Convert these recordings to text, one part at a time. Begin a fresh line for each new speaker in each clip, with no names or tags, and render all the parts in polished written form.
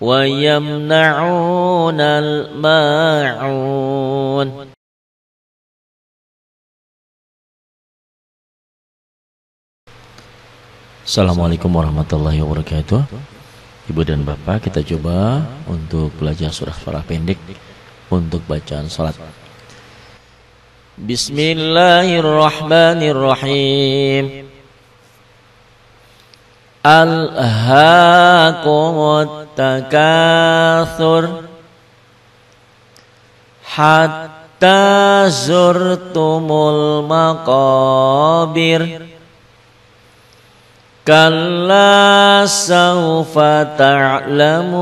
ويمنعون الماعون. Assalamualaikum warahmatullahi wabarakatuh. Ibu dan bapak, kita coba untuk belajar surah-surah pendek untuk bacaan salat. Bismillahirrahmanirrahim. Alhaakumut takatsur hatta zurtumul maqabir. Kalla sawfa ta'lamun.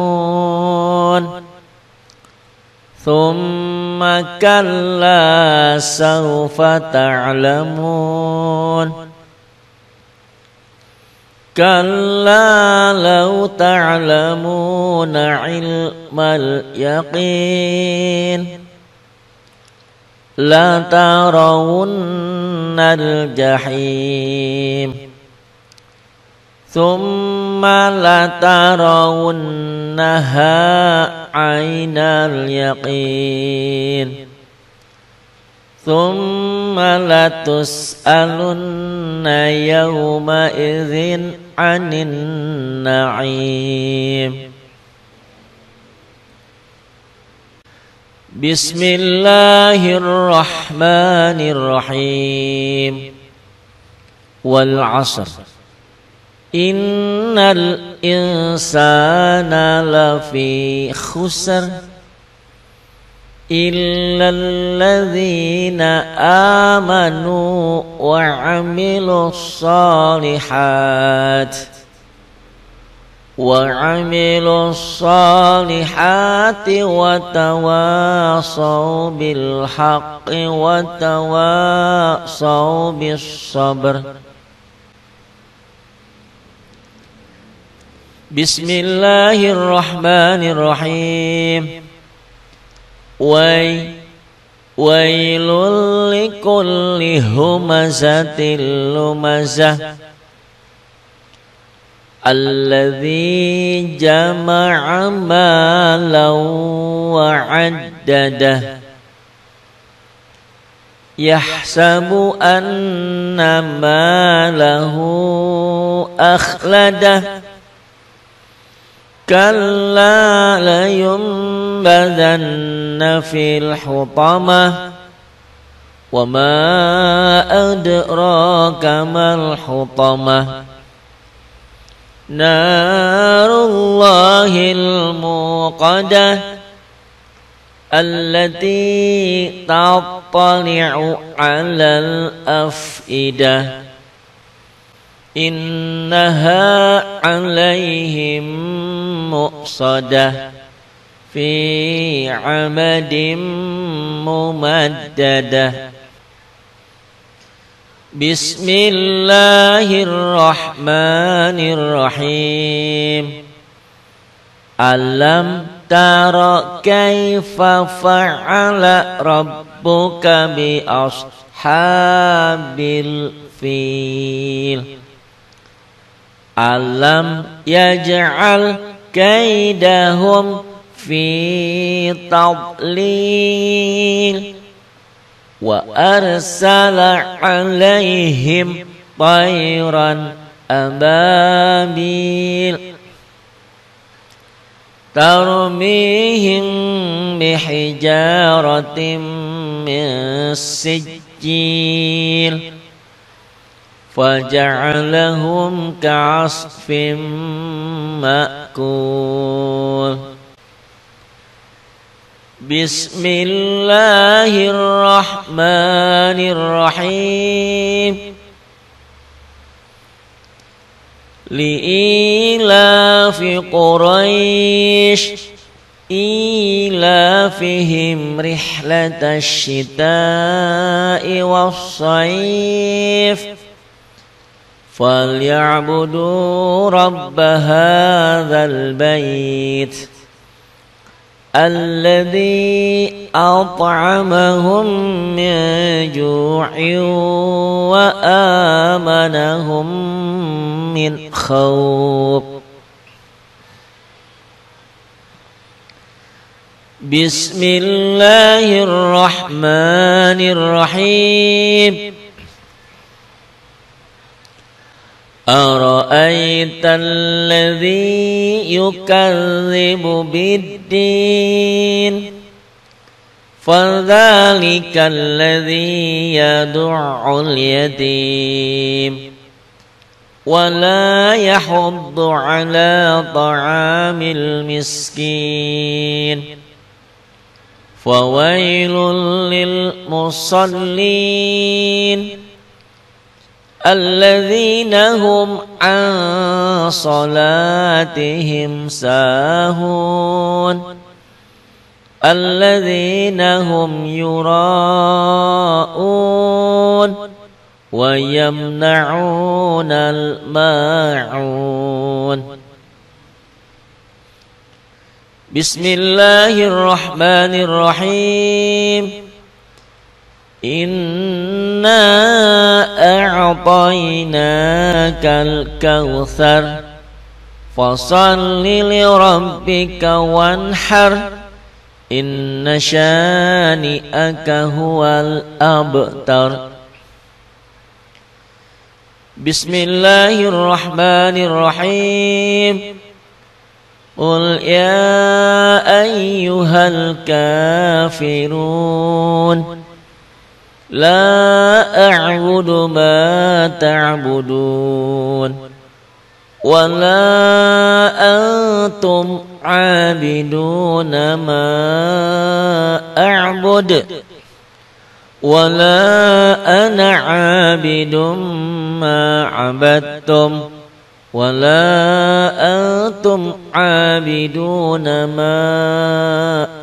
Thumma kalla sawfa ta'lamun. Kalla law ta'lamuna ilmal yaqin la tarawunnal jahim. Thumma latarawunnaha aynal yaqin. Thumma latus'alunna yawma idzin 'anin na'im. Bismillahirrahmanirrahim. Wal 'ashr. Innal insana lafi khusr illal ladzina amanu wa 'amilus salihati wa tawasaw bil haqqi wa tawasaw bis sabr. Bismillahirrahmanirrahim. Wailul likulli humazatil lumazah alladzi jama'a malan wa 'addadah yahsabu anna malahu akhladah. Kalla layunbadanna fil hutamah. Wa ma adraka mal hutamah. Narullahil muqadah allati tattali'u 'alal afidah. Innaha 'alaihim muqsadah fi 'amadim mumaddadah. Bismillahirrahmanirrahim. Alam tara kaifa fa'ala rabbuka bi ashabil fil. Alam yaj'al kaidahum fi tadlil wa arsala 'alaihim tayran ababil tarmihim bihijaratin min sijil faja'alahum ka'asfin ma'kul. Bismillahirrahmanirrahim. Li'ilafi Quraisy ilafihim rihlatash shita'i was-sayf فليعبدوا رب هذا البيت الذي أطعمهم من جوع وآمنهم من خوف. بسم الله الرحمن الرحيم أرأيت الذي يكذب بالدين فذلك الذي يدع اليتيم ولا يحض على طعام المسكين فويل للمصلين الذين هم عن صلاتهم ساهون الذين هم يراءون ويمنعون الماعون بسم الله الرحمن الرحيم إنا أعطيناك الكوثر فصل لربك وانحر إن شانئك هو الأبتر بسم الله الرحمن الرحيم قل يا أيها الكافرون لا أعبد ما تعبدون ولا أنتم عابدون ما أعبد ولا أنا عابد ما عبدتم ولا أنتم عابدون ما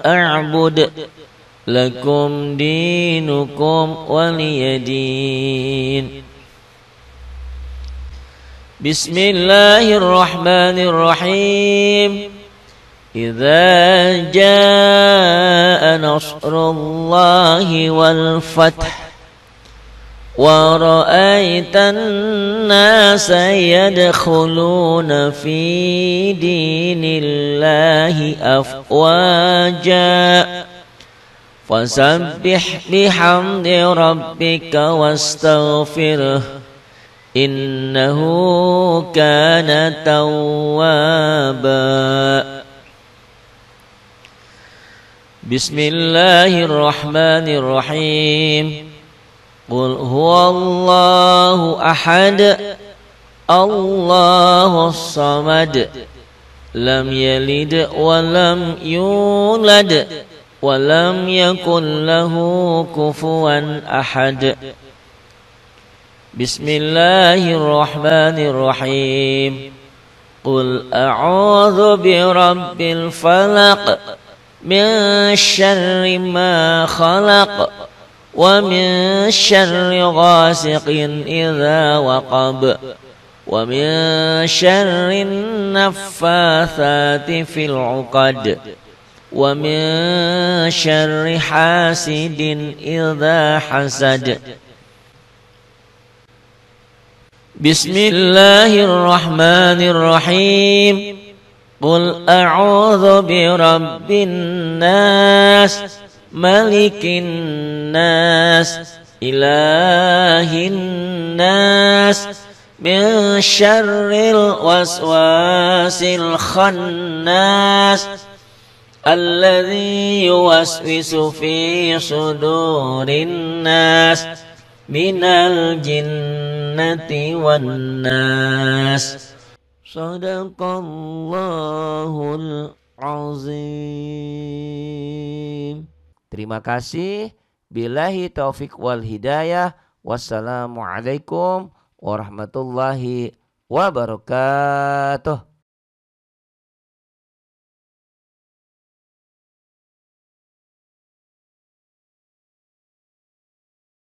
أعبد لكم دينكم ولي دين بسم الله الرحمن الرحيم إذا جاء نصر الله والفتح ورأيت الناس يدخلون في دين الله أفواجا فسبح بحمد ربك واستغفره إنه كان توابا بسم الله الرحمن الرحيم قل هو الله أحد الله الصمد لم يلد ولم يولد ولم يكن له كفوا أحد بسم الله الرحمن الرحيم قل أعوذ برب الفلق من شر ما خلق ومن شر غاسق إذا وقب ومن شر النفاثات في العقد ومن شر حاسد إذا حسد بسم الله الرحمن الرحيم قل أعوذ برب الناس ملك الناس إله الناس من شر الوسواس الخناس الذي يوسوس في صدور الناس من الجنة والناس صدق الله العظيم. Terima kasih. Billahi taufik wal hidayah. Wassalamualaikum warahmatullahi wabarakatuh.